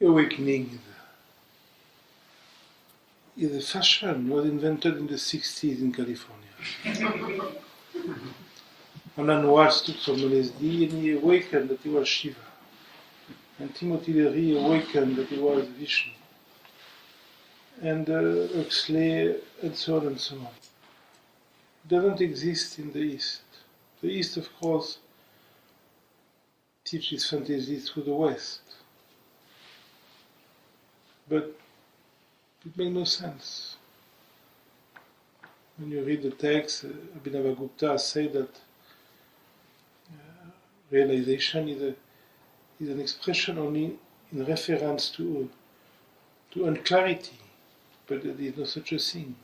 awakening is a fashion. It was invented in the 60s in California. Alan Watts took some LSD and he awakened that he was Shiva. And Timothy Leary awakened that he was Vishnu. And Huxley, and so on and so on. It doesn't exist in the East. The East, of course, teaches fantasy through the West. But it makes no sense. When you read the text, Abhinavagupta said that realization is an expression only in reference to unclarity, but there is no such a thing.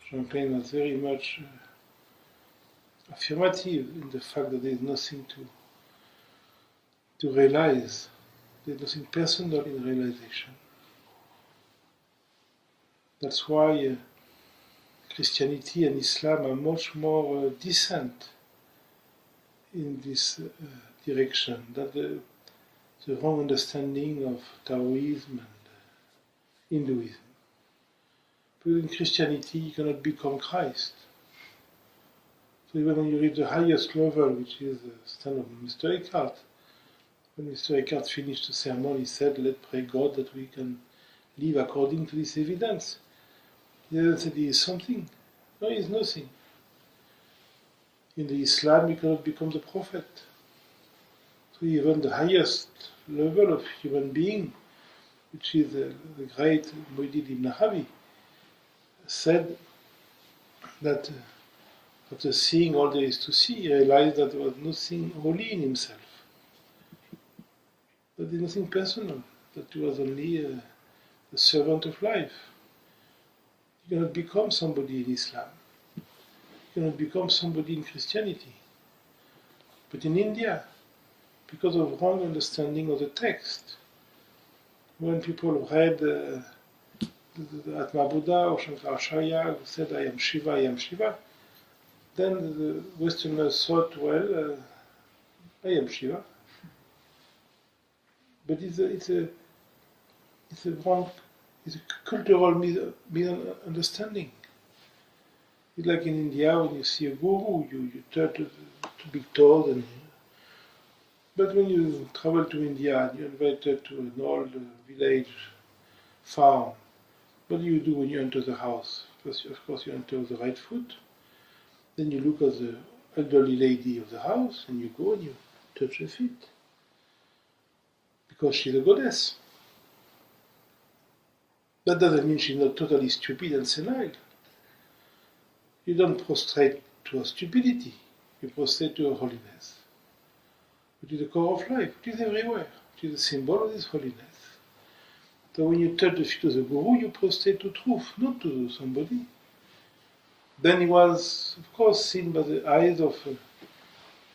Jean Klein was very much affirmative in the fact that there is nothing to realize. There is nothing personal in realization. That's why Christianity and Islam are much more decent in this direction than the wrong understanding of Taoism and Hinduism. Because in Christianity you cannot become Christ. So even when you reach the highest level, which is the stand of Mr. Eckhart, when Mr. Eckhart finished the sermon, he said, "Let's pray God that we can live according to this evidence." He didn't say there is something. No, there is nothing. In the Islam, you cannot become the prophet. So even the highest level of human being, which is the great Muhyiddin Ibn Arabi, said that after seeing all there is to see, he realized that there was nothing holy in himself. That there is nothing personal, that he was only a servant of life. You cannot become somebody in Islam. You cannot become somebody in Christianity. But in India, because of wrong understanding of the text, when people read the Atma Buddha or Shankaracharya who said, "I am Shiva," then the Westerners thought, well, I am Shiva. But it's a cultural misunderstanding. It's like in India, when you see a guru, you turn to big toes. But when you travel to India and you're invited to an old village farm, what do you do when you enter the house? First, of course, you enter with the right foot. Then you look at the elderly lady of the house, and you go and you touch her feet. Because she's a goddess. That doesn't mean she's not totally stupid and senile. You don't prostrate to her stupidity, you prostrate to her holiness, which is the core of life, which is everywhere, which is the symbol of this holiness. So when you touch the feet of the guru, you prostrate to truth, not to somebody. Then he was, of course, seen by the eyes of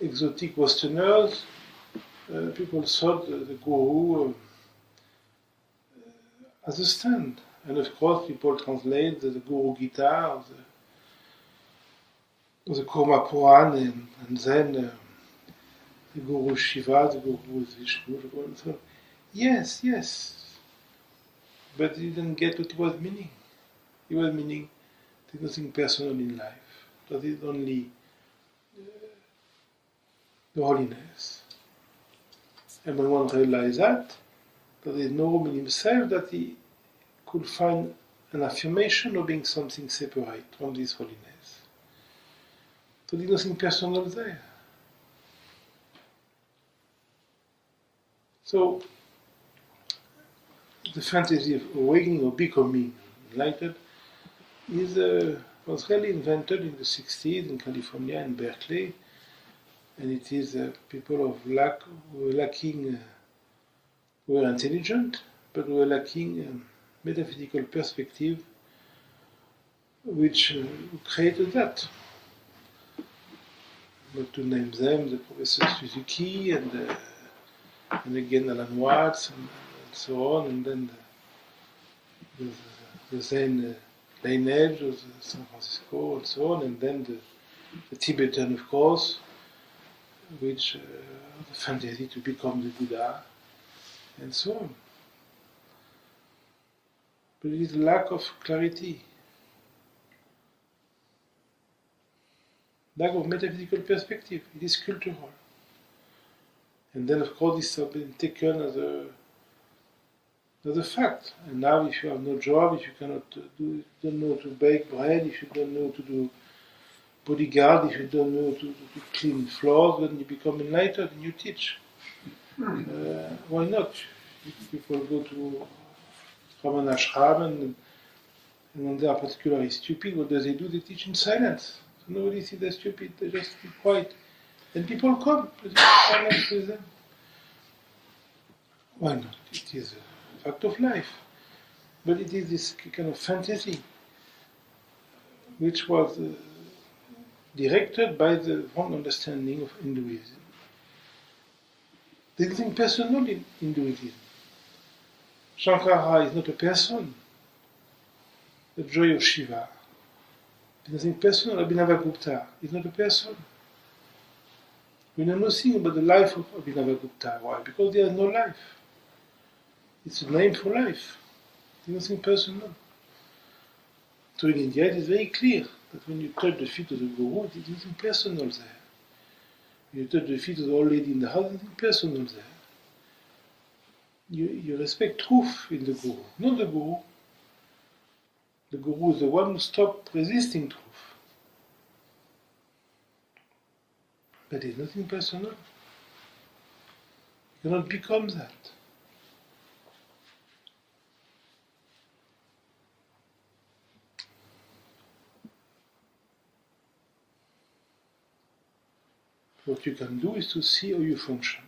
exotic Westerners. People thought the guru as a stand. And of course, people translate the Guru Gita or the Kurma Puran, and then the Guru Shiva, the Guru Vishnu, and so on. Yes. But he didn't get what it was meaning. It was meaning there's nothing personal in life. That is only the holiness. And when one realizes that there is no room in himself, that he could find an affirmation of being something separate from this holiness. So there is nothing personal there. So the fantasy of awakening or becoming enlightened was really invented in the 60s in California and Berkeley, and it is people who were lacking, who were intelligent, but who were lacking metaphysical perspective, which created that. Not to name them, the Professor Suzuki and again Alan Watts and so on, and then the Zen lineage of San Francisco and so on, and then the Tibetan, of course, which the fantasy to become the Buddha, and so on. But it is lack of clarity, lack of metaphysical perspective. It is cultural. And then, of course, this has been taken as a fact. And now, if you have no job, if you cannot don't know to bake bread, if you don't know to do bodyguard, if you don't know to clean floors, then you become enlightened and you teach. Why not? People go from an ashram and when they are particularly stupid, what do? They teach in silence. So nobody sees they're stupid, they just keep quiet. And people come, because you silence with them. Why not? It is a fact of life. But it is this kind of fantasy which was directed by the wrong understanding of Hinduism. There is nothing personal in Hinduism. Shankara is not a person. The joy of Shiva. There is nothing personal. Abhinavagupta is not a person. We know nothing about the life of Abhinavagupta. Why? Because there is no life. It's a name for life. There is nothing personal. So in India it is very clear that when you touch the feet of the Guru, there is nothing personal there. When you touch the feet of the old lady in the house, there is nothing personal there. You respect truth in the Guru, not the Guru. The Guru is the one who stopped resisting truth. But there is nothing personal. You cannot become that. What you can do is to see how you function,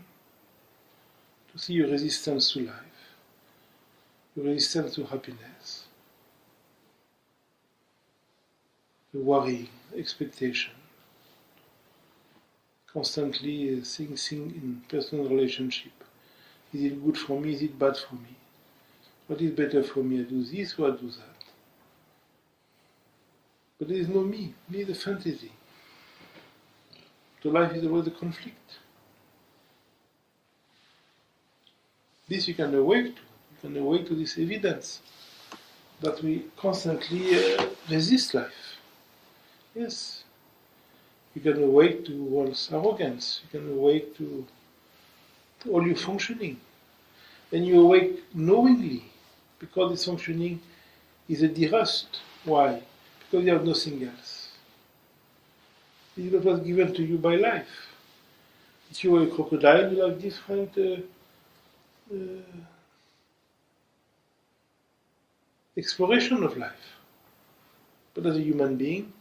to see your resistance to life, your resistance to happiness, the worrying, expectation, constantly thinking in personal relationship. Is it good for me? Is it bad for me? What is better for me? I do this or I do that? But there is no me. Me is a fantasy. So life is always a conflict. This you can awake to. You can awake to this evidence that we constantly resist life. Yes. You can awake to one's arrogance. You can awake to all your functioning. And you awake knowingly, because this functioning is a derust. Why? Because you have nothing else. This is what was given to you by life. If you were a crocodile, you have different exploration of life. But as a human being,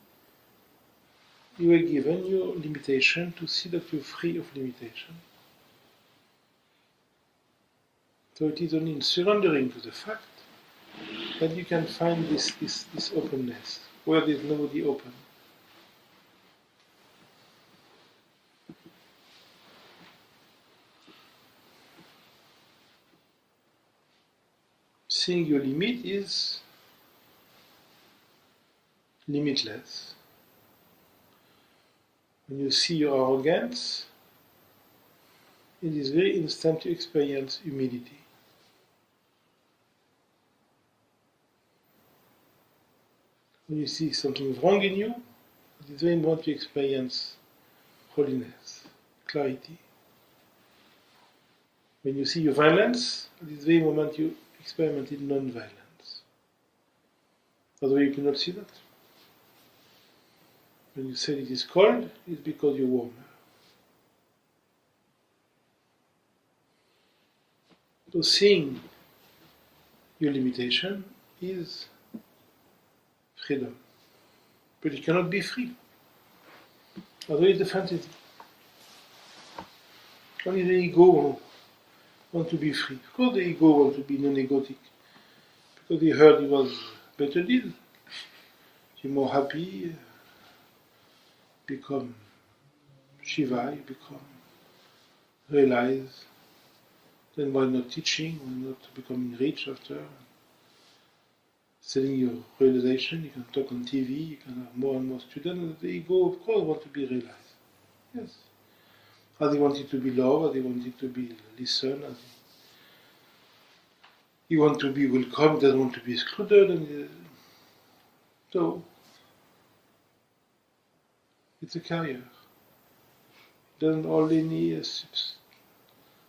you were given your limitation to see that you're free of limitation. So it is only in surrendering to the fact that you can find this openness, where there is nobody open. Seeing your limit is limitless. When you see your arrogance, it is very instant to experience humility. When you see something wrong in you, it is very important to experience holiness, clarity. When you see your violence, it is very moment you experimented non-violence. Otherwise you cannot see that. When you say it is cold, it's because you're warmer. So seeing your limitation is freedom. But you cannot be free. Otherwise it's a fantasy. Only the ego want to be free. Of course the ego wants to be non-egotic. Because he heard it was a better deal. You're more happy, become Shiva, you become realize. Then why not teaching, why not becoming rich after? Selling your realization, you can talk on TV, you can have more and more students. The ego, of course, wants to be realized. Yes. As they wanted to be loved, as they wanted to be listened. He wants to be welcome, doesn't want to be excluded, and so it's a career. It doesn't only need a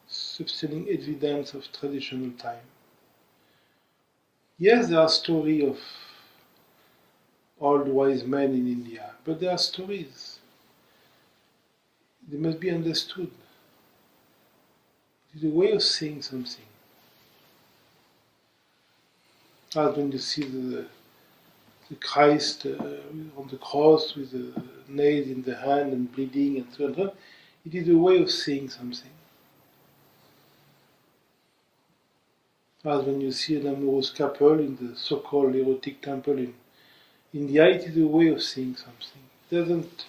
sustaining evidence of traditional time. Yes, there are stories of old wise men in India, but they are stories. They must be understood. It is a way of saying something. As when you see the Christ on the cross with the nail in the hand and bleeding and so on, it is a way of saying something. As when you see an amorous couple in the so-called erotic temple in India, it is a way of saying something. It doesn't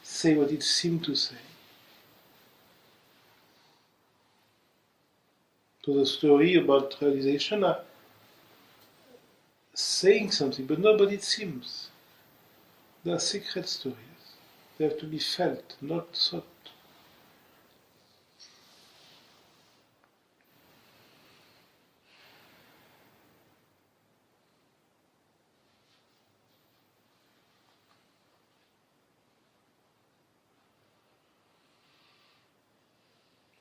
say what it seems to say. So the story about realization are saying something, but not what it seems. They are secret stories. They have to be felt, not thought.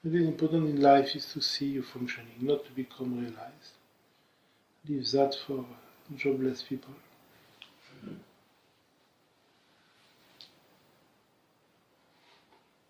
What is important in life is to see you functioning, not to become realized. Leave that for jobless people.